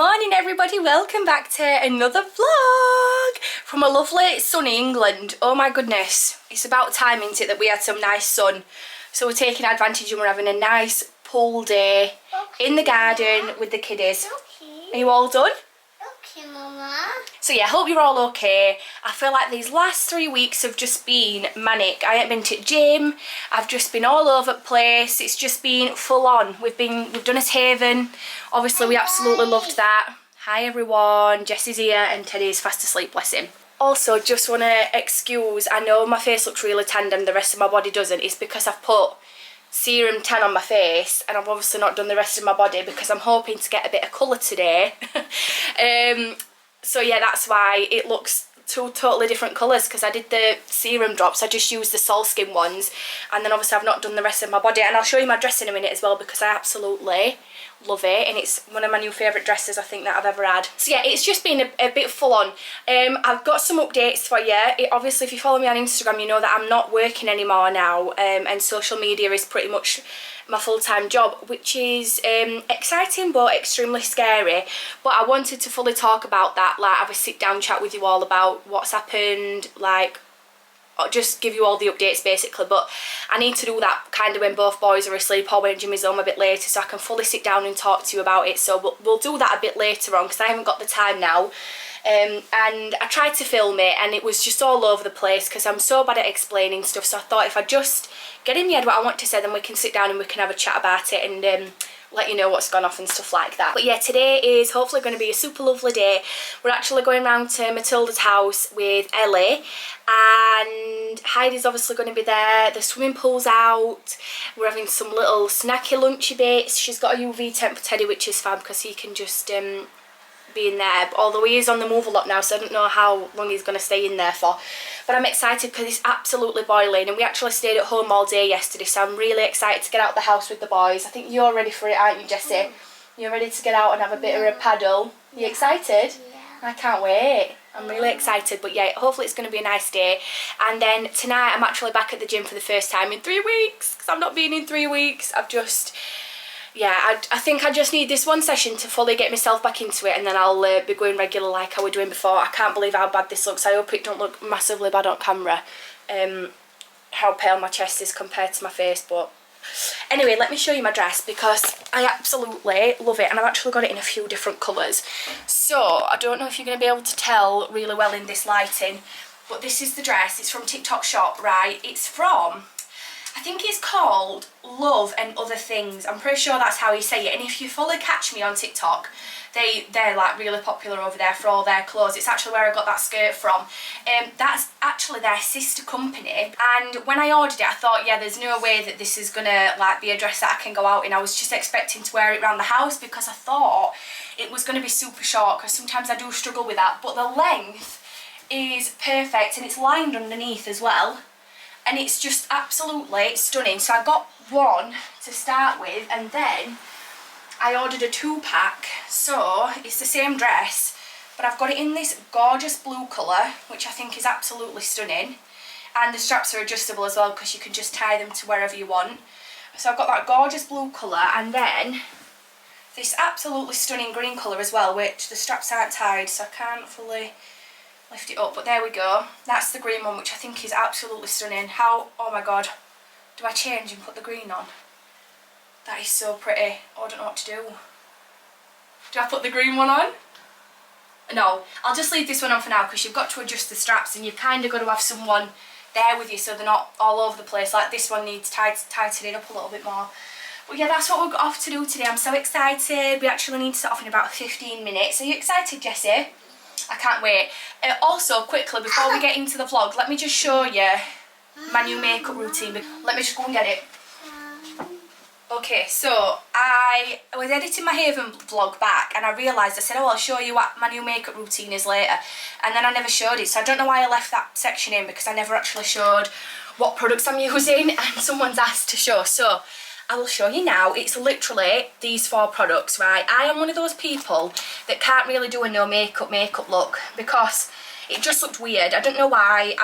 morning everybody, welcome back to another vlog from a lovely sunny England. Oh my goodness, it's about time, isn't it, that we had some nice sun. So we're taking advantage and we're having a nice pool day in the garden with the kiddies. Are you all done? Okay, Mama. So yeah, I hope you're all okay. I feel like these last 3 weeks have just been manic. I haven't been to the gym. I've just been all over the place. It's just been full on. We've done a Haven. Obviously we absolutely loved that. Hi everyone, Jessie's here and Teddy's fast asleep, bless him. Also, just want to excuse, I know my face looks really tanned and the rest of my body doesn't. It's because I've put serum tan on my face and I've obviously not done the rest of my body because I'm hoping to get a bit of colour today. So yeah, that's why it looks two totally different colours, because I did the serum drops. I just used the Sol Skin ones, and then obviously I've not done the rest of my body, and I'll show you my dress in a minute as well because I absolutely love it, and it's one of my new favourite dresses I think that I've ever had. So yeah, it's just been a bit full on. I've got some updates for you. Obviously if you follow me on Instagram you know that I'm not working anymore now, and social media is pretty much my full-time job, which is exciting but extremely scary. But I wanted to fully talk about that, like have a sit down chat with you all about what's happened, like just give you all the updates basically. But I need to do that kind of when both boys are asleep or when Jimmy's home a bit later, so I can fully sit down and talk to you about it. So we'll do that a bit later on because I haven't got the time now. And I tried to film it and it was just all over the place because I'm so bad at explaining stuff. So I thought if I just get in my head what I want to say, then we can sit down and we can have a chat about it and let you know what's gone off and stuff like that. But yeah, today is hopefully going to be a super lovely day. We're actually going round to Matilda's house with Ellie, and Heidi's obviously going to be there. The swimming pool's out. We're having some little snacky lunchy bits. She's got a UV tent for Teddy, which is fab because he can just be in there, although he is on the move a lot now, so I don't know how long he's going to stay in there for. But I'm excited because it's absolutely boiling, and we actually stayed at home all day yesterday, so I'm really excited to get out the house with the boys. I think you're ready for it, aren't you, Jessie? You're ready to get out and have a bit of a paddle. You excited? Yeah. I can't wait. I'm really excited, but yeah, hopefully it's going to be a nice day. And then tonight I'm actually back at the gym for the first time in 3 weeks, because I've not been in 3 weeks. I've just... yeah, I think I just need this one session to fully get myself back into it, and then I'll be going regular like I was doing before. I can't believe how bad this looks. I hope it don't look massively bad on camera, how pale my chest is compared to my face. But anyway, let me show you my dress because I absolutely love it, and I've actually got it in a few different colours. So I don't know if you're going to be able to tell really well in this lighting, but this is the dress. It's from TikTok Shop, right? It's from... I think it's called Love and Other Things. I'm pretty sure that's how you say it. And if you fully catch me on TikTok, they're like really popular over there for all their clothes. It's actually where I got that skirt from. That's actually their sister company. And when I ordered it, I thought, yeah, there's no way that this is gonna like be a dress that I can go out in. I was just expecting to wear it around the house because I thought it was gonna be super short, because sometimes I do struggle with that. But the length is perfect, and it's lined underneath as well. And it's just absolutely stunning. So I got one to start with, and then I ordered a 2-pack. So it's the same dress, but I've got it in this gorgeous blue colour, which I think is absolutely stunning. And the straps are adjustable as well, because you can just tie them to wherever you want. So I've got that gorgeous blue colour, and then this absolutely stunning green colour as well, which the straps aren't tied, so I can't fully lift it up, but there we go. That's the green one, which I think is absolutely stunning. How, oh my god, do I change and put the green on? That is so pretty. Oh, I don't know what to do. Do I put the green one on? No, I'll just leave this one on for now, because you've got to adjust the straps, and you've kind of got to have someone there with you so they're not all over the place. Like this one needs tightening up a little bit more. But yeah, that's what we're off to do today. I'm so excited. We actually need to set off in about 15 minutes. Are you excited, Jessie? I can't wait. Also, quickly, before we get into the vlog, let me just show you my new makeup routine. Let me just go and get it. Okay, so I was editing my Haven vlog back, and I realised, I said, oh, I'll show you what my new makeup routine is later. And then I never showed it, so I don't know why I left that section in, because I never actually showed what products I'm using, and someone's asked to show. So I will show you now. It's literally these 4 products, right? I am one of those people that can't really do a no makeup look, because it just looked weird. I don't know why.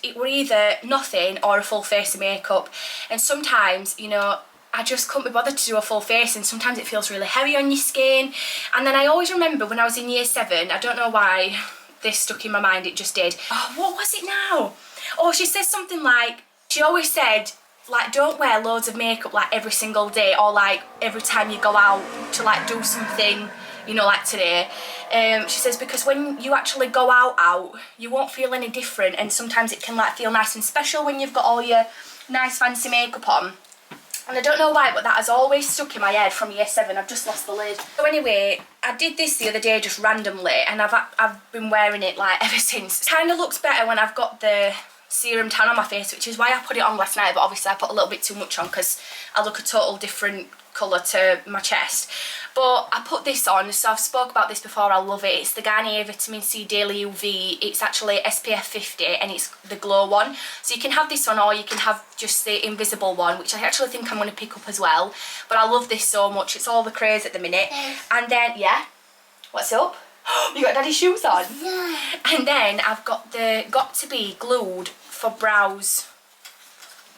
It were either nothing or a full face of makeup. And sometimes, you know, I just couldn't be bothered to do a full face, and sometimes it feels really heavy on your skin. And then I always remember when I was in year 7, I don't know why this stuck in my mind, it just did. Oh, what was it now? Oh, she says something like, she always said, like, don't wear loads of makeup like every single day, or like every time you go out to like do something, you know, like today. She says because when you actually go out, you won't feel any different, and sometimes it can like feel nice and special when you've got all your nice fancy makeup on. And I don't know why, but that has always stuck in my head from year 7. I've just lost the lid. So anyway, I did this the other day just randomly, and I've been wearing it like ever since. It kind of looks better when I've got the serum tan on my face, which is why I put it on last night, but obviously I put a little bit too much on because I look a total different colour to my chest. But I put this on, so I've spoke about this before, I love it. It's the Garnier Vitamin C Daily UV. It's actually SPF 50 and it's the glow one. So you can have this one or you can have just the invisible one, which I actually think I'm going to pick up as well. But I love this so much, it's all the craze at the minute. And then, yeah, what's up? You got daddy's shoes on? Yeah. And then I've got the Got To Be Glued for brows.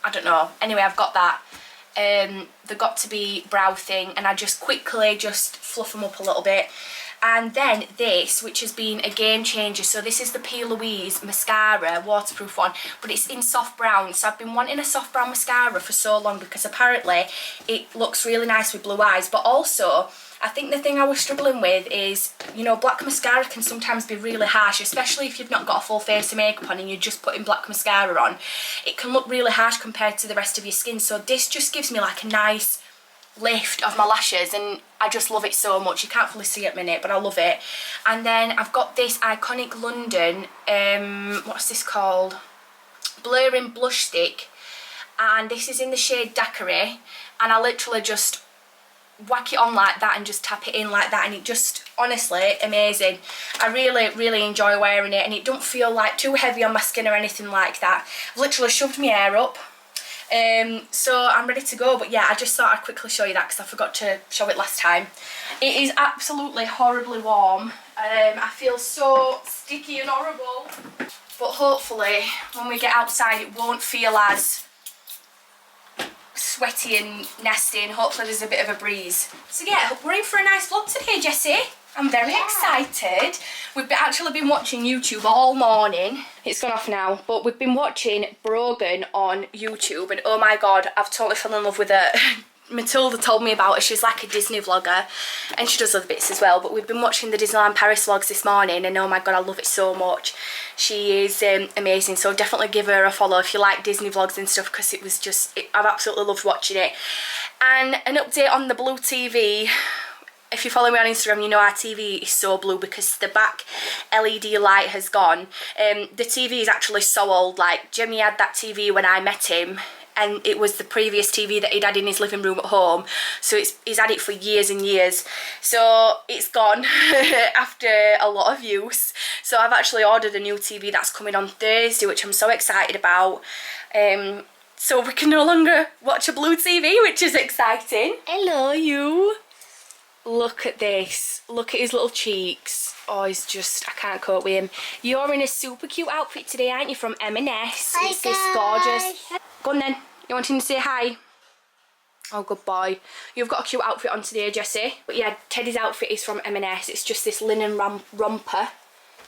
I don't know. Anyway, I've got that. The Got To Be brow thing, and I just quickly just fluff them up a little bit. And then this, which has been a game changer. So this is the P. Louise mascara, waterproof one, but it's in soft brown. So I've been wanting a soft brown mascara for so long because apparently it looks really nice with blue eyes. But also, I think the thing I was struggling with is, you know, black mascara can sometimes be really harsh, especially if you've not got a full face of makeup on and you're just putting black mascara on. It can look really harsh compared to the rest of your skin. So this just gives me like a nice lift of my lashes, and I just love it so much. You can't fully see it a minute, but I love it. And then I've got this Iconic London, what's this called? Blurring Blush Stick, and this is in the shade Daiquiri, and I literally just whack it on like that and just tap it in like that, and it just, honestly, amazing. I really enjoy wearing it, and it don't feel like too heavy on my skin or anything like that. I've literally shoved my hair up. So I'm ready to go, but yeah, I just thought I'd quickly show you that because I forgot to show it last time. It is absolutely horribly warm. I feel so sticky and horrible, but hopefully when we get outside it won't feel as sweaty and nasty, and hopefully there's a bit of a breeze. So yeah, we're in for a nice vlog today, Jessie. I'm very excited. We've actually been watching YouTube all morning. It's gone off now, but we've been watching Brogan on YouTube, and oh my god, I've totally fallen in love with her. Matilda told me about her. She's like a Disney vlogger, and she does other bits as well, but we've been watching the Disneyland Paris vlogs this morning, and oh my god, I love it so much. She is amazing, so definitely give her a follow if you like Disney vlogs and stuff, because it was just, I've absolutely loved watching it. And an update on the blue TV. If you follow me on Instagram, you know our TV is so blue because the back LED light has gone. The TV is actually so old. Like, Jimmy had that TV when I met him, and it was the previous TV that he'd had in his living room at home. So he's had it for years and years. So it's gone after a lot of use. So I've actually ordered a new TV that's coming on Thursday, which I'm so excited about. So we can no longer watch a blue TV, which is exciting. Hello, you. Look at this. Look at his little cheeks. Oh, he's just, I can't cope with him. You're in a super cute outfit today, aren't you, from M&S? Hi, it's this gorgeous. Go on then. You wanting to say hi? Oh, good boy. You've got a cute outfit on today, Jessie. But yeah, Teddy's outfit is from M&S. It's just this linen romper,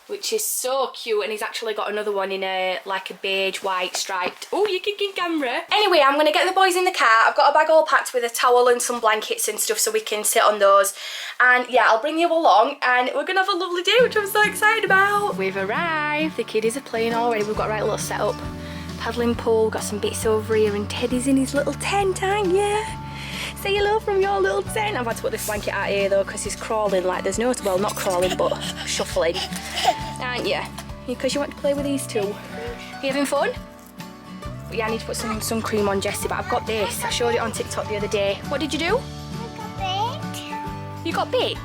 which is so cute, and he's actually got another one in a like a beige white striped. Oh, you're kicking camera. Anyway, I'm gonna get the boys in the car. I've got a bag all packed with a towel and some blankets and stuff so we can sit on those. And yeah, I'll bring you along and we're gonna have a lovely day, which I'm so excited about. We've arrived. The kiddies are playing already. We've got a right little setup. Paddling pool, got some bits over here, and Teddy's in his little tent, aren't you? Say hello from your little tent. I've had to put this blanket out here though because he's crawling like there's no, well, not crawling but shuffling, aren't you? Because you want to play with these two. Are you having fun? But yeah, I need to put some sun cream on, Jessie, but I've got this. I showed it on TikTok the other day. What did you do? I got bit. You got bit?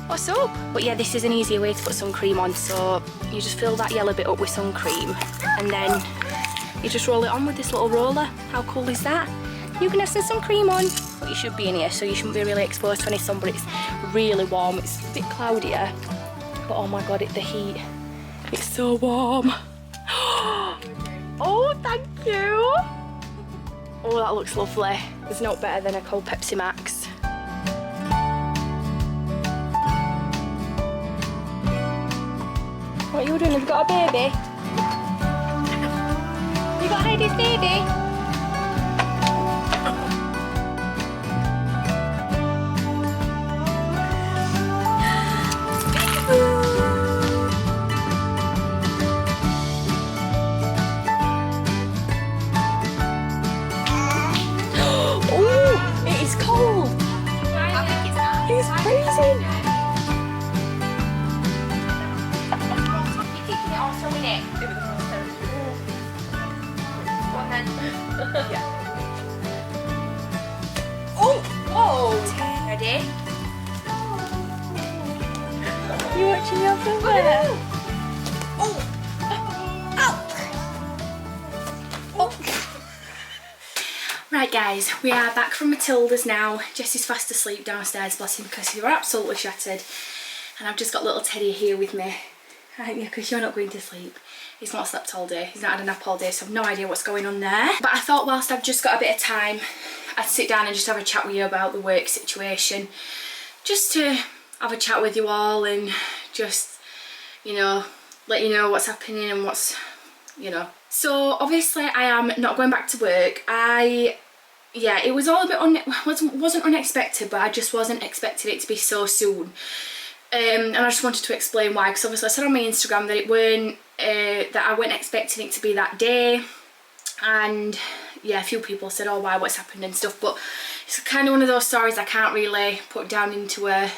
What's up? But yeah, this is an easier way to put sun cream on, so you just fill that yellow bit up with sun cream and then you just roll it on with this little roller. How cool is that? You can have some sun cream on, but you should be in here, so you shouldn't be really exposed to any sun, but it's really warm. It's a bit cloudier, but oh my god, the heat, it's so warm. Oh, thank you. Oh, that looks lovely. There's no better than a cold Pepsi Max. What are you doing? Have you got a baby? You got Heidi's baby? Oh, it is cold. I think it's nice. It's freezing. You're keeping it on so in it. Go on then. Yeah. Oh, whoa. Ready? You watching your film? Oh. Right guys, we are back from Matilda's now. Jesse's fast asleep downstairs, bless him, because you are absolutely shattered. And I've just got little Teddy here with me. Because you're not going to sleep. He's not slept all day, he's not had a nap all day, so I've no idea what's going on there. But I thought whilst I've just got a bit of time, I'd sit down and just have a chat with you about the work situation. Just to have a chat with you all and just, you know, let you know what's happening and what's, you know. So obviously I am not going back to work. Yeah, it was all a bit wasn't unexpected, but I just wasn't expecting it to be so soon. And I just wanted to explain why, because obviously I said on my Instagram that it weren't that I weren't expecting it to be that day, and yeah, a few people said, oh, why, what's happened and stuff, but it's kind of one of those stories I can't really put down into a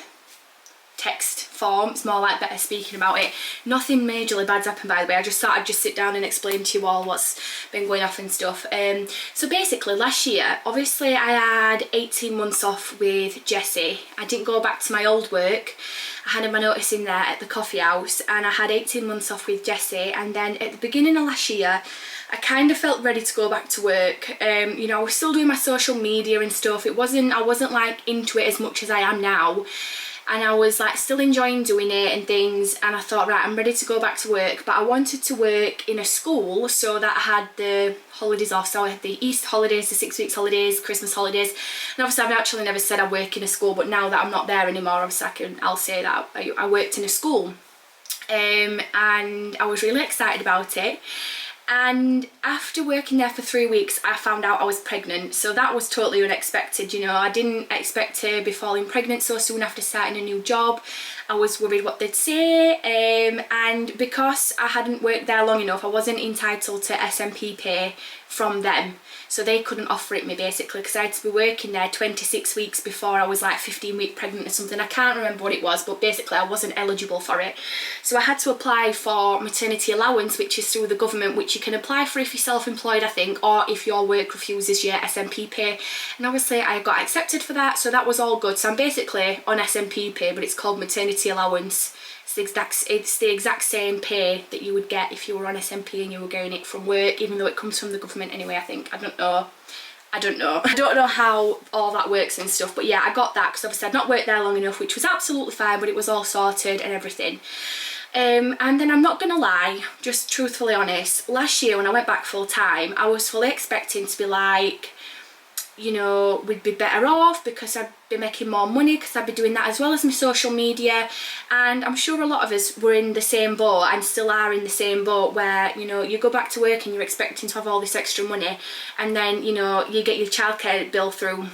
text form. It's more like better speaking about it. Nothing majorly bad's happened, by the way. I just thought I'd just sit down and explain to you all what's been going off and stuff. So basically last year, obviously I had 18 months off with Jesse. I didn't go back to my old work. I handed my notice in there at the coffee house, and I had 18 months off with Jesse, and then at the beginning of last year I kind of felt ready to go back to work. You know, I was still doing my social media and stuff. I wasn't like into it as much as I am now. And I was like still enjoying doing it and things, and I thought, right, I'm ready to go back to work, but I wanted to work in a school so that I had the holidays off. So I had the Easter holidays, the 6 weeks holidays, Christmas holidays, and obviously I've actually never said I work in a school, but now that I'm not there anymore, obviously I'll say that I worked in a school. And I was really excited about it. And after working there for 3 weeks, I found out I was pregnant, so that was totally unexpected. You know, I didn't expect to be falling pregnant so soon after starting a new job. I was worried what they'd say, and because I hadn't worked there long enough, I wasn't entitled to SMP pay from them. So they couldn't offer it me basically, because I had to be working there 26 weeks before I was like 15 weeks pregnant or something. I can't remember what it was, but basically I wasn't eligible for it. So I had to apply for maternity allowance, which is through the government, which you can apply for if you're self-employed, I think, or if your work refuses your SMP pay. And obviously I got accepted for that, so that was all good. So I'm basically on SMP pay, but it's called maternity allowance. It's the exact same pay that you would get if you were on SMP and you were getting it from work, even though it comes from the government anyway, I think. I don't know. I don't know how all that works and stuff, but yeah, I got that because obviously I'd not worked there long enough, which was absolutely fine, but it was all sorted and everything. And then I'm not gonna lie, just truthfully honest, last year when I went back full time, I was fully expecting to be like, you know, we'd be better off because I'd be making more money, because I'd be doing that as well as my social media. And I'm sure a lot of us were in the same boat and still are in the same boat, where, you know, you go back to work and you're expecting to have all this extra money, and then, you know, you get your childcare bill through,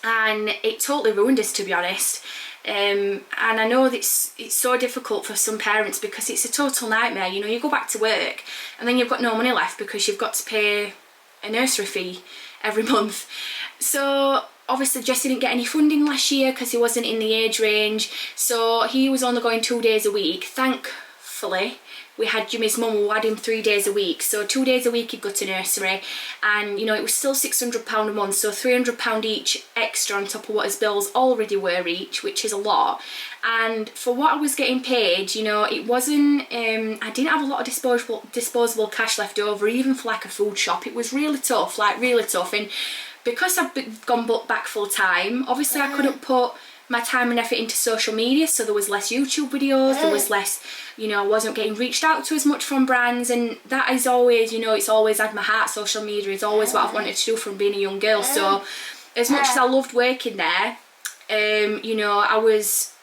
and it totally ruined us, to be honest. And I know that it's so difficult for some parents because it's a total nightmare. You know, you go back to work and then you've got no money left because you've got to pay a nursery fee every month. So obviously Jesse didn't get any funding last year because he wasn't in the age range, so he was only going 2 days a week. Thankfully we had Jimmy's mum who had him 3 days a week, so 2 days a week he'd go to nursery, and you know, it was still £600 a month, so £300 each extra on top of what his bills already were each, which is a lot. And for what I was getting paid, you know, it wasn't, I didn't have a lot of disposable cash left over, even for like a food shop. It was really tough, like really tough. And because I've gone back full time, obviously I couldn't put my time and effort into social media, so there was less YouTube videos, there was less, you know, I wasn't getting reached out to as much from brands, and that is always, you know, it's always had my heart. Social media is always what I've wanted to do from being a young girl. So as much as I loved working there, you know, I was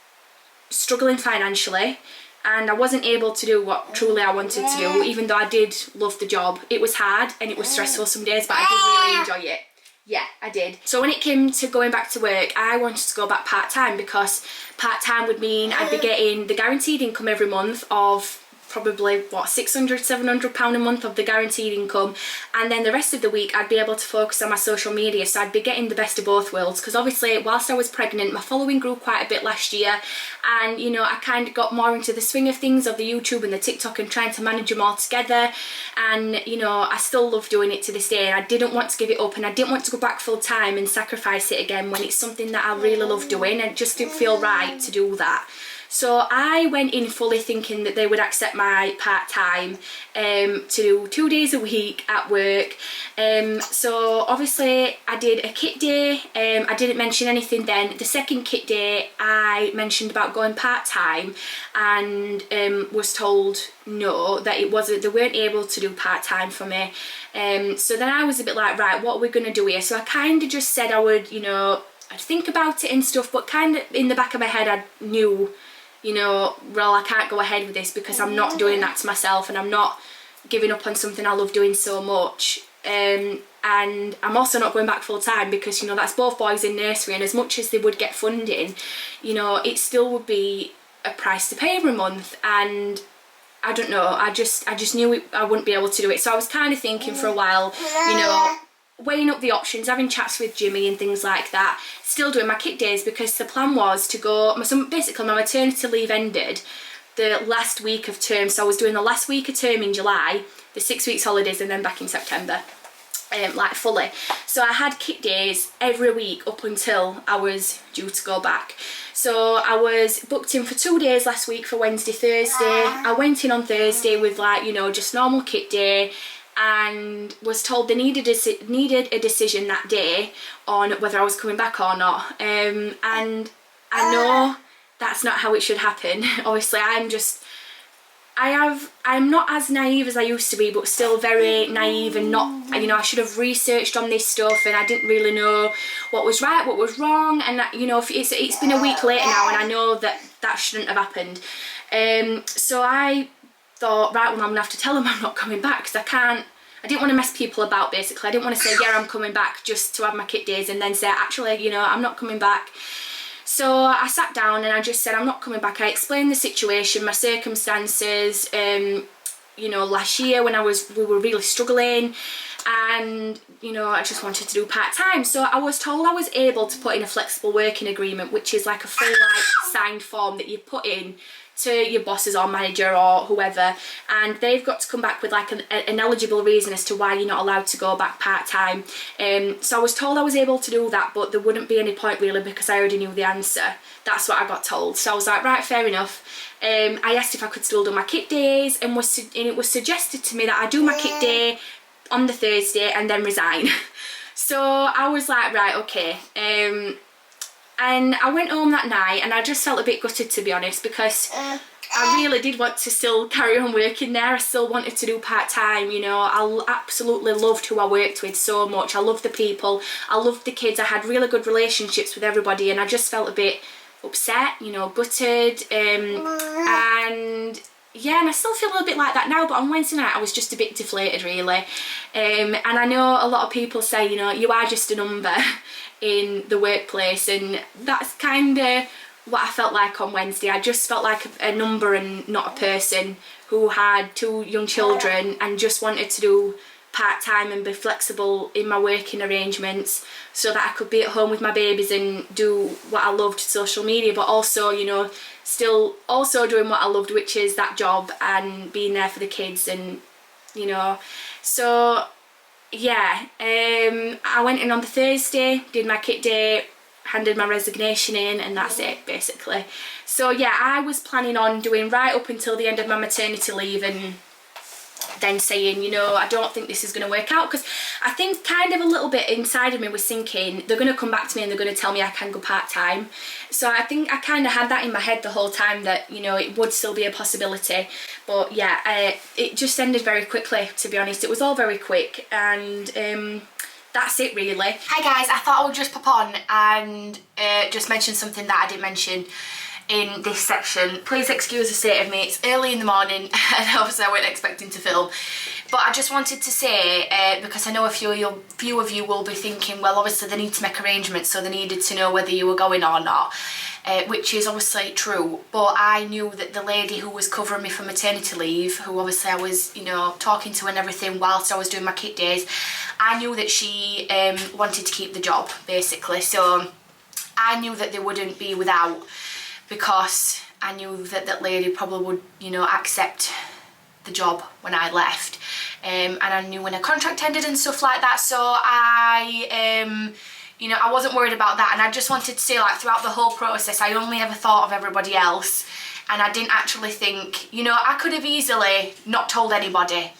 struggling financially, and I wasn't able to do what truly I wanted to do, even though I did love the job. It was hard and it was stressful some days, but I did really enjoy it. Yeah, I did. So when it came to going back to work, I wanted to go back part-time, because part-time would mean I'd be getting the guaranteed income every month of probably, what, £600–700 a month of the guaranteed income, and then the rest of the week I'd be able to focus on my social media. So I'd be getting the best of both worlds, because obviously whilst I was pregnant, my following grew quite a bit last year, and you know, I kind of got more into the swing of things, of the YouTube and the TikTok, and trying to manage them all together. And you know, I still love doing it to this day, and I didn't want to give it up, and I didn't want to go back full time and sacrifice it again when it's something that I really love doing, and it just didn't feel right to do that. So I went in fully thinking that they would accept my part-time to do 2 days a week at work. So obviously I did a kit day. I didn't mention anything then. The second kit day I mentioned about going part-time, and was told no, that it wasn't, they weren't able to do part-time for me. So then I was a bit like, right, what are we going to do here? So I kind of just said I would, you know, I'd think about it and stuff, but kind of in the back of my head I knew, you know, well, I can't go ahead with this because I'm not doing that to myself, and I'm not giving up on something I love doing so much. And I'm also not going back full time, because you know, that's both boys in nursery, and as much as they would get funding, you know, it still would be a price to pay every month, and I don't know, I just knew I wouldn't be able to do it. So I was kind of thinking for a while, you know, weighing up the options, having chats with Jimmy and things like that, still doing my kit days, because the plan was to go, so basically my maternity leave ended the last week of term, so I was doing the last week of term in July, the 6 weeks holidays, and then back in September, like fully. So I had kit days every week up until I was due to go back. So I was booked in for 2 days last week, for Wednesday, Thursday. I went in on Thursday with, like, you know, just normal kit day, and was told they needed a decision that day on whether I was coming back or not. And I know that's not how it should happen. Obviously I'm not as naive as I used to be, but still very naive, and not, you know, I should have researched on this stuff, and I didn't really know what was right, what was wrong, and that, you know, it's been a week later now, and I know that that shouldn't have happened. So I thought, right, well, I'm gonna have to tell them I'm not coming back, because I didn't want to mess people about, basically. I didn't want to say, yeah, I'm coming back, just to have my kit days, and then say, actually, you know, I'm not coming back. So I sat down and I just said, I'm not coming back. I explained the situation, my circumstances, you know, last year when we were really struggling, and you know, I just wanted to do part-time. So I was told I was able to put in a flexible working agreement, which is like a full, like, signed form that you put in to your bosses or manager or whoever, and they've got to come back with like an eligible reason as to why you're not allowed to go back part-time. So I was told I was able to do that, but there wouldn't be any point really, because I already knew the answer. That's what I got told. So I was like, right, fair enough. I asked if I could still do my kit days, and it was suggested to me that I do my kit day on the Thursday and then resign. So I was like, right, okay. And I went home that night, and I just felt a bit gutted, to be honest, because I really did want to still carry on working there. I still wanted to do part-time, you know. I absolutely loved who I worked with so much. I loved the people, I loved the kids, I had really good relationships with everybody, and I just felt a bit upset, you know, gutted, and yeah, and I still feel a little bit like that now, but on Wednesday night I was just a bit deflated, really. And I know a lot of people say, you know, you are just a number in the workplace, and that's kind of what I felt like on Wednesday. I just felt like a number and not a person who had 2 young children and just wanted to do part-time and be flexible in my working arrangements, so that I could be at home with my babies and do what I loved, social media, but also, you know, still also doing what I loved, which is that job and being there for the kids, and you know. So yeah, I went in on the Thursday, did my kit day, handed my resignation in, and that's it, basically. So yeah, I was planning on doing right up until the end of my maternity leave, and then saying, you know, I don't think this is going to work out, because I think kind of a little bit inside of me was thinking they're going to come back to me and they're going to tell me I can go part-time. So I think I kind of had that in my head the whole time, that, you know, it would still be a possibility. But yeah, it just ended very quickly, to be honest. It was all very quick, and that's it really. Hi guys, I thought I would just pop on and just mention something that I didn't mention in this section. Please excuse the state of me, it's early in the morning and obviously I weren't expecting to film. But I just wanted to say, because I know a few of you will be thinking, well, obviously they need to make arrangements, so they needed to know whether you were going or not, which is obviously true. But I knew that the lady who was covering me for maternity leave, who obviously I was, you know, talking to and everything whilst I was doing my kit days, I knew that she wanted to keep the job, basically. So I knew that they wouldn't be without, because I knew that that lady probably would, you know, accept the job when I left, and I knew when her contract ended and stuff like that. So I you know, I wasn't worried about that. And I just wanted to say, like, throughout the whole process, I only ever thought of everybody else, and I didn't actually think, you know, I could have easily not told anybody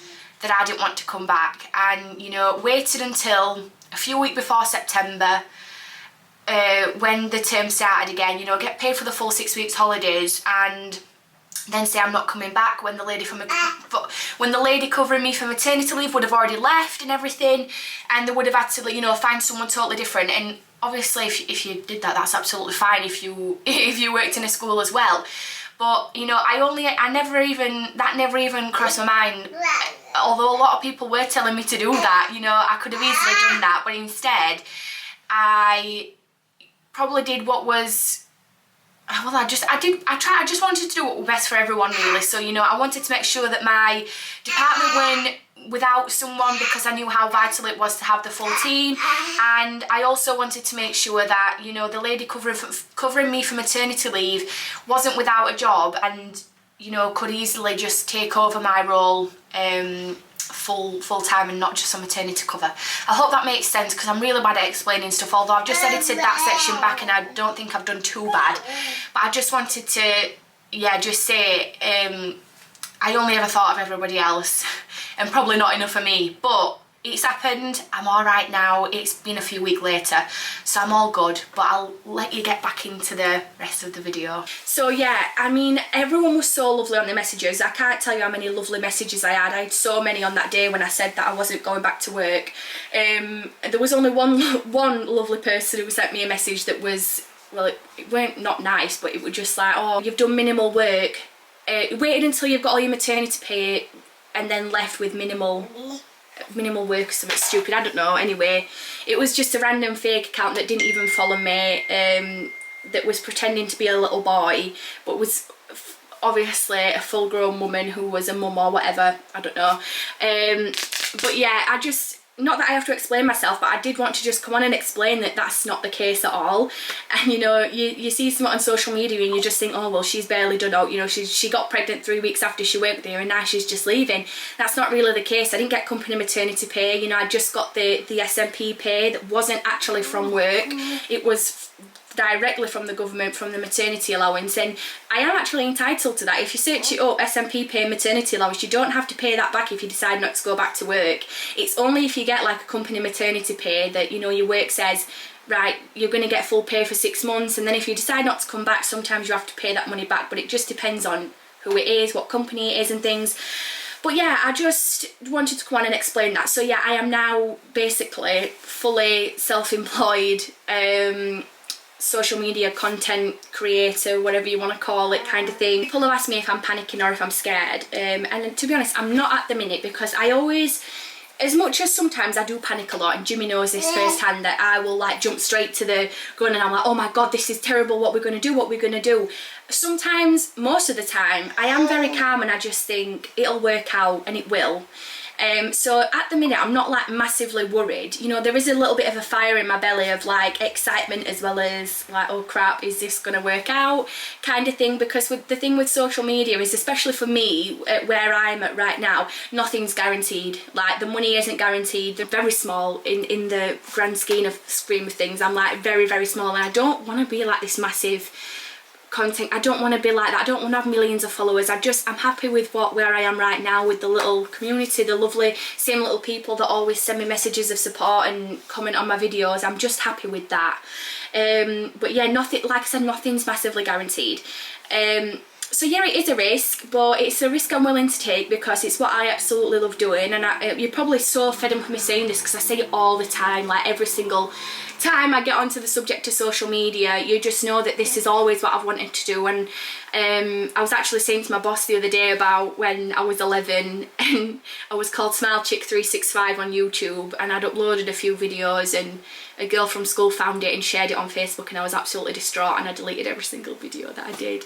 that I didn't want to come back, and, you know, waited until a few weeks before September, when the term started again, you know, get paid for the full 6 weeks holidays, and then say I'm not coming back when the lady covering me for maternity leave would have already left and everything, and they would have had to, you know, find someone totally different. And obviously if you did that, that's absolutely fine if you worked in a school as well. But, you know, that never even crossed my mind. Although a lot of people were telling me to do that, you know, I could have easily done that, but instead I probably did what was, well, I just wanted to do what was best for everyone, really. So, you know, I wanted to make sure that my department went without someone, because I knew how vital it was to have the full team. And I also wanted to make sure that, you know, the lady covering me for maternity leave wasn't without a job, and, you know, could easily just take over my role full time, and not just on maternity cover. I hope that makes sense, because I'm really bad at explaining stuff, although I've just edited that section back and I don't think I've done too bad. But I just wanted to, yeah, just say, I only ever thought of everybody else, and probably not enough of me. But it's happened, I'm alright now, it's been a few weeks later, so I'm all good. But I'll let you get back into the rest of the video. So yeah, I mean, everyone was so lovely on the messages. I can't tell you how many lovely messages I had. I had so many on that day when I said that I wasn't going back to work. There was only one lovely person who sent me a message that was, well, it weren't not nice, but it was just like, oh, you've done minimal work, waited until you've got all your maternity pay, and then left with minimal work or something stupid, I don't know. Anyway, it was just a random fake account that didn't even follow me, that was pretending to be a little boy, but was obviously a full grown woman who was a mum or whatever, I don't know. But yeah, I just, not that I have to explain myself, but I did want to just come on and explain that that's not the case at all. And, you know, you see something on social media and you just think, oh, well, she's barely done out, you know, she got pregnant 3 weeks after she worked there and now she's just leaving. That's not really the case. I didn't get company maternity pay, you know, I just got the SMP pay that wasn't actually from work. It was directly from the government, from the maternity allowance, and I am actually entitled to that. If you search it up, SMP pay maternity allowance, you don't have to pay that back if you decide not to go back to work. It's only if you get like a company maternity pay that, you know, your work says, right, you're going to get full pay for 6 months, and then if you decide not to come back, sometimes you have to pay that money back, but it just depends on who it is, what company it is and things. But yeah, I just wanted to come on and explain that. So yeah, I am now basically fully self-employed, social media content creator, whatever you want to call it, kind of thing. People have asked me if I'm panicking or if I'm scared, and to be honest, I'm not at the minute, because I always, as much as sometimes I do panic a lot, and Jimmy knows this firsthand, that I will like jump straight to the gun and I'm like, oh my god, this is terrible, what we're going to do. Sometimes, most of the time, I am very calm and I just think it'll work out, and it will. So at the minute I'm not like massively worried. You know, there is a little bit of a fire in my belly of like excitement, as well as like, oh crap, is this gonna work out kind of thing, because with the thing with social media is, especially for me where I'm at right now, nothing's guaranteed. Like the money isn't guaranteed. They're very small in the grand scheme of things. I'm like very, very small, and I don't want to be like this massive content. I don't want to be like that. I don't want to have millions of followers. I'm happy with where I am right now, with the little community, the lovely same little people that always send me messages of support and comment on my videos. I'm just happy with that. But yeah, nothing, like I said, nothing's massively guaranteed. So yeah, it is a risk, but it's a risk I'm willing to take because it's what I absolutely love doing. And you're probably so fed up with me saying this because I say it all the time, like every single time I get onto the subject of social media. You just know that this is always what I've wanted to do. And I was actually saying to my boss the other day about when I was 11 and I was called Smile Chick 365 on YouTube, and I'd uploaded a few videos and a girl from school found it and shared it on Facebook, and I was absolutely distraught and I deleted every single video that I did.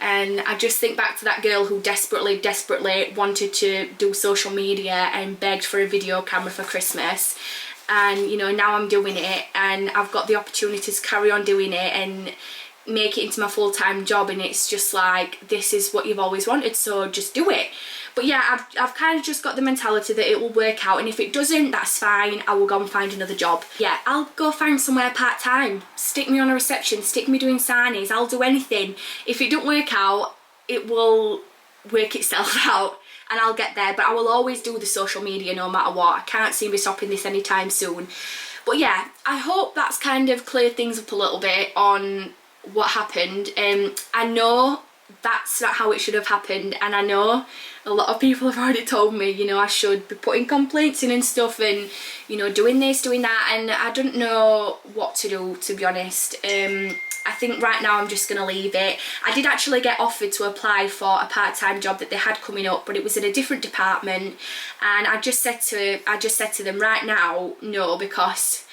And I just think back to that girl who desperately wanted to do social media and begged for a video camera for Christmas. And you know, now I'm doing it and I've got the opportunity to carry on doing it and make it into my full-time job, and it's just like, this is what you've always wanted, so just do it. But yeah, I've kind of just got the mentality that it will work out, and if it doesn't, that's fine. I will go and find another job. Yeah, I'll go find somewhere part-time. Stick me on a reception, stick me doing signings, I'll do anything. If it don't work out, it will work itself out and I'll get there. But I will always do the social media no matter what. I can't see me stopping this anytime soon. But yeah, I hope that's kind of cleared things up a little bit on what happened. I know that's not how it should have happened, and I know a lot of people have already told me, you know, I should be putting complaints in and stuff, and you know, doing this, doing that, and I don't know what to do, to be honest. I think right now I'm just gonna leave it. I did actually get offered to apply for a part-time job that they had coming up, but it was in a different department, and I just said to them right now, no, because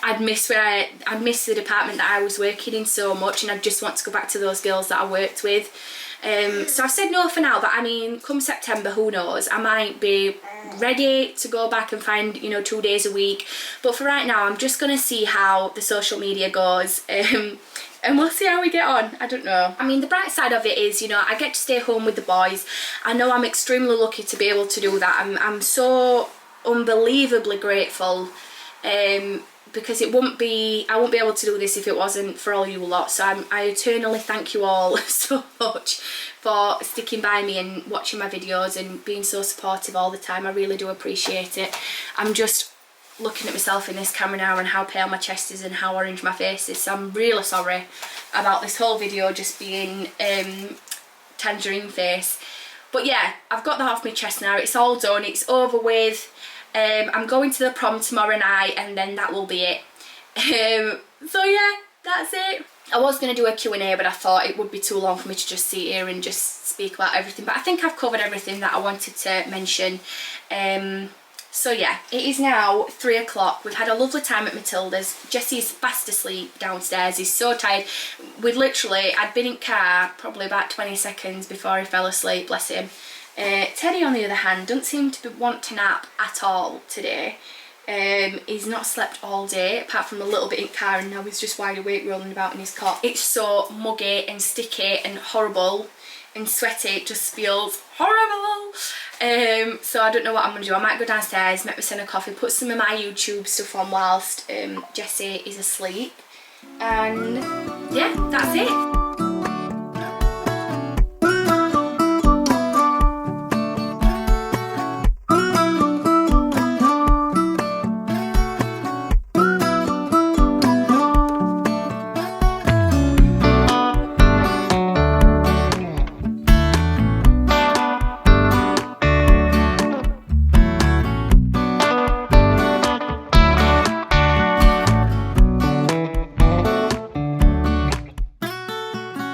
I'd miss the department that I was working in so much, and I just want to go back to those girls that I worked with. So I've said no for now, but I mean, come September, who knows, I might be ready to go back and find, you know, 2 days a week. But for right now, I'm just gonna see how the social media goes, and we'll see how we get on. I don't know. I mean, the bright side of it is, you know, I get to stay home with the boys. I know I'm extremely lucky to be able to do that. I'm so unbelievably grateful, because I wouldn't be able to do this if it wasn't for all you lot. So I eternally thank you all so much for sticking by me and watching my videos and being so supportive all the time. I really do appreciate it. I'm just looking at myself in this camera now and how pale my chest is and how orange my face is, so I'm really sorry about this whole video just being tangerine face. But yeah, I've got that off my chest now. It's all done, it's over with. I'm going to the prom tomorrow night, and then that will be it. So yeah, that's it. I was going to do a Q&A, but I thought it would be too long for me to just sit here and just speak about everything. But I think I've covered everything that I wanted to mention. So yeah, it is now 3 o'clock. We've had a lovely time at Matilda's. Jesse's fast asleep downstairs. He's so tired. I'd been in car probably about 20 seconds before he fell asleep, bless him. Teddy, on the other hand, doesn't seem to want to nap at all today. He's not slept all day, apart from a little bit in car, and now he's just wide awake rolling about in his cot. It's so muggy and sticky and horrible and sweaty, it just feels horrible. So I don't know what I'm going to do. I might go downstairs, make myself a coffee, put some of my YouTube stuff on whilst Jesse is asleep, and yeah, that's it.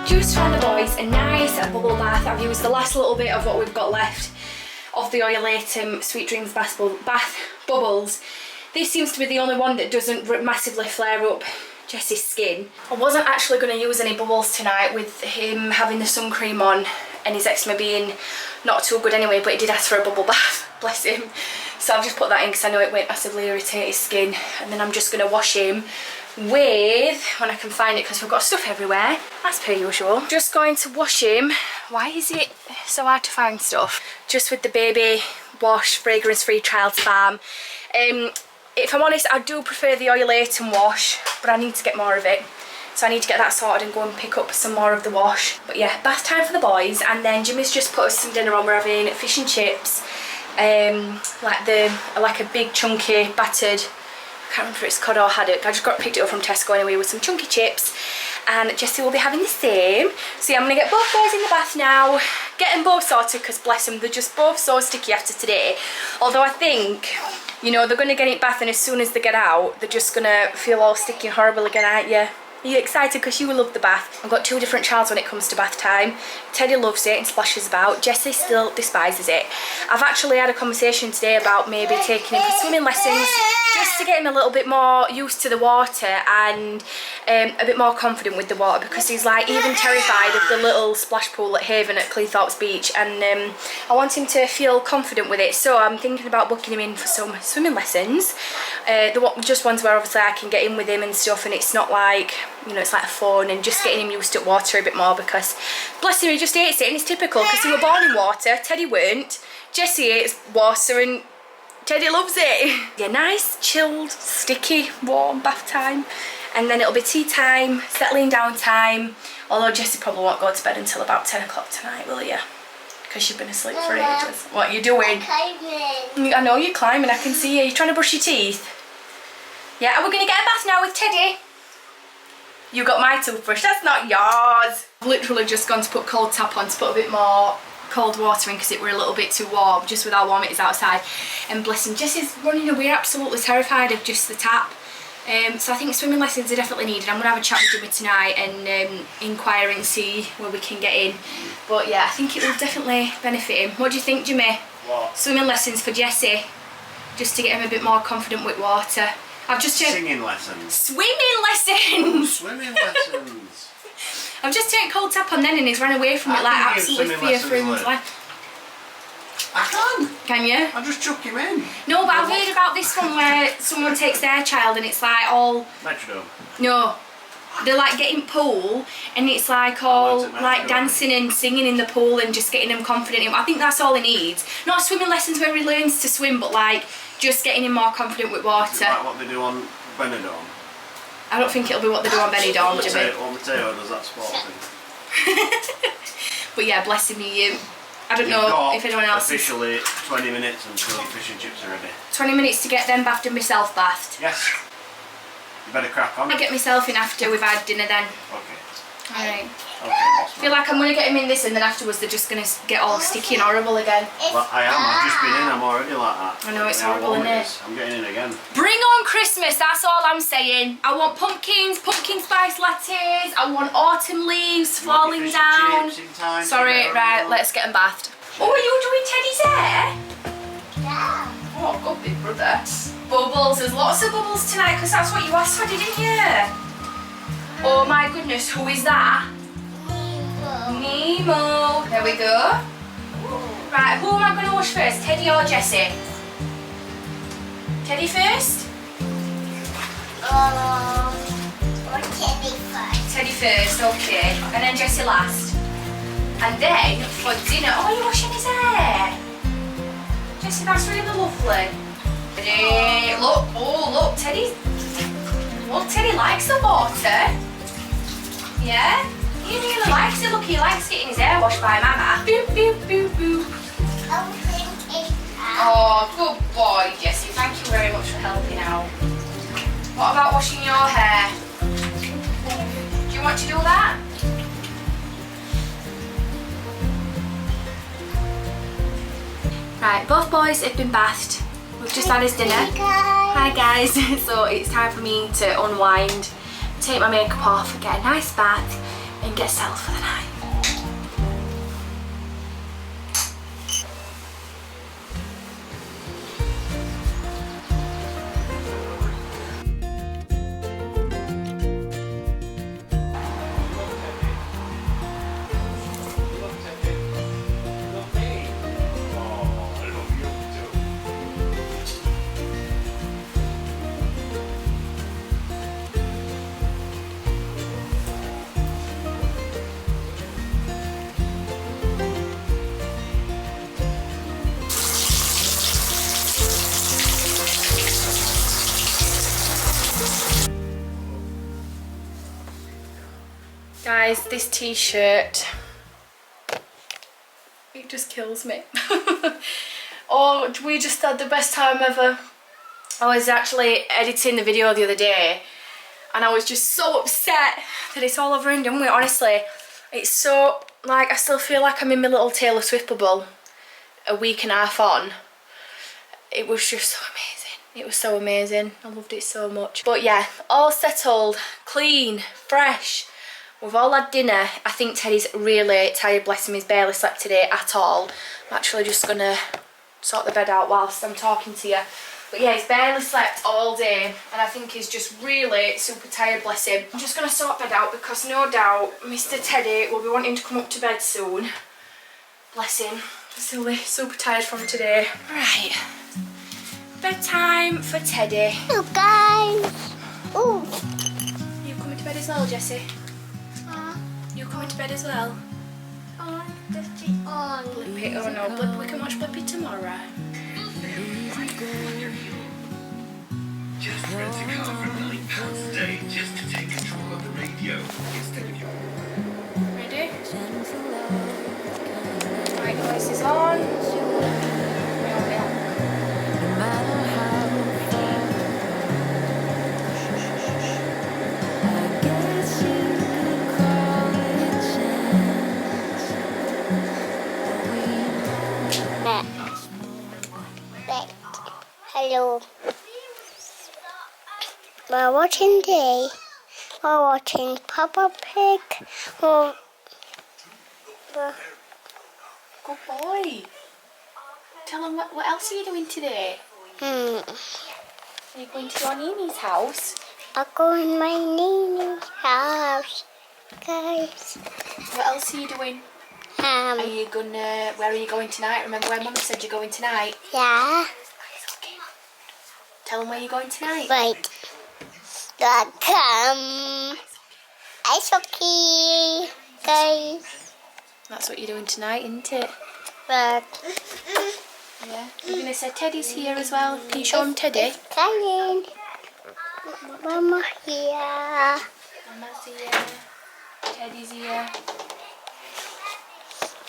Just found the boys a nice bubble bath. I've used the last little bit of what we've got left of the Oil Sweet Dreams bath bubbles. This seems to be the only one that doesn't massively flare up Jesse's skin. I wasn't actually going to use any bubbles tonight with him having the sun cream on and his eczema being not too good anyway, but he did ask for a bubble bath, bless him. So I've just put that in because I know it won't massively irritate his skin, and then I'm just going to wash him with, when I can find it because we've got stuff everywhere, as per usual. Just going to wash him. Why is it so hard to find stuff? Just with the Baby Wash Fragrance Free Child's Balm. If I'm honest, I do prefer the Oil Wash, but I need to get more of it. So I need to get that sorted and go and pick up some more of the wash. But yeah, bath time for the boys, and then Jimmy's just put us some dinner on. We're having fish and chips, like a big chunky battered, I can't remember if it's cod or haddock. I just picked it up from Tesco anyway with some chunky chips, and Jessie will be having the same. So yeah, I'm gonna get both boys in the bath now, get them both sorted, because bless them, they're just both so sticky after today. Although I think, you know, they're gonna get in bath, and as soon as they get out, they're just gonna feel all sticky and horrible again, aren't you? Are you excited? Because you will love the bath. I've got two different childs when it comes to bath time. Teddy loves it and splashes about. Jessie still despises it. I've actually had a conversation today about maybe taking him for swimming lessons, just to get him a little bit more used to the water and a bit more confident with the water, because he's like even terrified of the little splash pool at Haven at Cleethorpes Beach, and I want him to feel confident with it. So I'm thinking about booking him in for some swimming lessons. Just ones where obviously I can get in with him and stuff, and it's not like, you know, it's like fun, and just getting him used to water a bit more, because bless him, he just hates it, and it's typical because he were born in water. Teddy weren't. Jessie hates water and Teddy loves it. Yeah, nice, chilled, sticky, warm bath time, and then it'll be tea time, settling down time, although Jessie probably won't go to bed until about 10 o'clock tonight, will you? Because you've been asleep for ages. What are you doing? I'm climbing. I know you're climbing, I can see you. You're trying to brush your teeth? Yeah, and we're going to get a bath now with Teddy. You got my toothbrush, that's not yours. I've literally just gone to put cold tap on to put a bit more cold water in, because it were a little bit too warm, just with how warm it is outside. And bless him, Jessie's running away, absolutely terrified of just the tap. So I think swimming lessons are definitely needed. I'm going to have a chat with Jimmy tonight and inquire and see where we can get in. But yeah, I think it will definitely benefit him. What do you think, Jimmy? What? Swimming lessons for Jessie, just to get him a bit more confident with water. I've just turned... Singing lessons. Swimming lessons! Oh, swimming lessons. I've just turned cold tap on then, and he's ran away from it like absolutely fearful of his life. I can. Can you? I'll just chuck him in. No, but I've heard about this one where someone takes their child and it's like all... Metrodome. No. They're like getting pool, and it's like all like dancing and singing in the pool and just getting him confident. I think that's all he needs. Not swimming lessons where he learns to swim, but like just getting him more confident with water. Is it like what they do on Benidorm? I don't think it'll be what they do on Benidorm, Jimmy. Or Mateo does that sport thing. But yeah, bless him, I don't know if anyone else officially 20 minutes until your fish and chips are ready. 20 minutes to get them bathed and myself bathed. Yes. You better crack on. I'll get myself in after we've had dinner then. Okay. Alright. Okay, boss man. I feel like I'm going to get him in this, and then afterwards they're just going to get all sticky and horrible again. Well, I am. I've just been in. I'm already like that. I know, it's How horrible, warm isn't it? is. I'm getting in again. Bring on Christmas, that's all I'm saying. I want pumpkins, pumpkin spice lattes, I want autumn leaves You want falling your fish and down. chips in time to Sorry, get right, around? let's get them bathed. Oh, are you doing Teddy's hair? Yeah. Oh, good big brother. Bubbles, there's lots of bubbles tonight, because that's what you asked for, didn't you? Oh my goodness, who is that? Nemo. There we go. Right, who am I going to wash first, Teddy or Jessie? Teddy first? Or Teddy first. Teddy first, okay. And then Jessie last. And then for dinner, oh, you're washing his hair. Jessie, that's really lovely. Ready? Look, oh look, Teddy. Look, Teddy likes the water. Yeah? He really likes it. Look, he likes getting his hair washed by Mama. Boop, boop, boop, boop. Oh, good boy, Jessie. Thank you very much for helping out. What about washing your hair? Do you want to do that? Right, both boys have been bathed. We've just had his dinner. Hi guys. So it's time for me to unwind, take my makeup off, get a nice bath, and get settled for the night. Guys, this t-shirt, it just kills me. Oh, we just had the best time ever. I was actually editing the video the other day and I was just so upset that it's all over and done with. Honestly, it's so, like, I still feel like I'm in my little Taylor Swift bubble a week and a half on. It was just so amazing. It was so amazing. I loved it so much. But yeah, all settled, clean, fresh. We've all had dinner. I think Teddy's really tired, bless him. He's barely slept today at all. I'm actually just gonna sort the bed out whilst I'm talking to you. But yeah, he's barely slept all day and I think he's just really super tired, bless him. I'm just gonna sort bed out because no doubt Mr. Teddy will be wanting to come up to bed soon. Bless him. He's really super tired from today. Right. Bedtime for Teddy. Hello, guys. Oh. You coming to bed as well, Jessie? You coming to bed as well? On the street. On. Blippy, oh no, Blip, we can watch Blippy tomorrow. Just rent a car for £9 a day just to take control of the radio instead of your... Ready? Right, noise is on. Hello. We're watching today. We're watching Papa Pig. Good boy. Tell him what else are you doing today? Are you going to your Nini's house? I'll go in my Nini's house, guys. What else are you doing? Are you gonna, where are you going tonight? Remember where Mum said you're going tonight? Yeah. Okay. Tell them where you're going tonight. Right. Ice hockey, guys. That's what you're doing tonight, isn't it? But Yeah. You're gonna say Teddy's here as well. Can you show him Teddy? it's coming. Mama here. Mama's here. Teddy's here.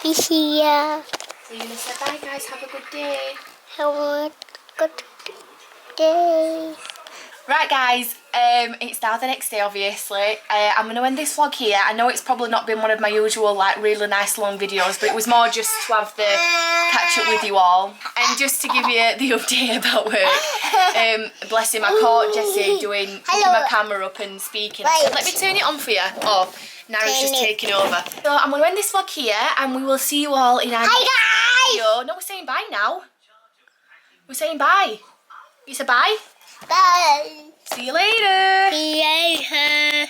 He's here. So you're gonna say bye guys, have a good day. Have a good day. Right guys, it's now the next day obviously. I'm going to end this vlog here. I know it's probably not been one of my usual like really nice long videos, but it was more just to have the catch up with you all. And just to give you the update about work. Bless him, I caught Jessie picking my camera up and speaking. I said, let me turn it on for you. Oh, Nara's just taking over. So I'm going to end this vlog here and we will see you all in our next video. No, we're saying bye now. We're saying bye. You said bye? Bye. See you later. See you later.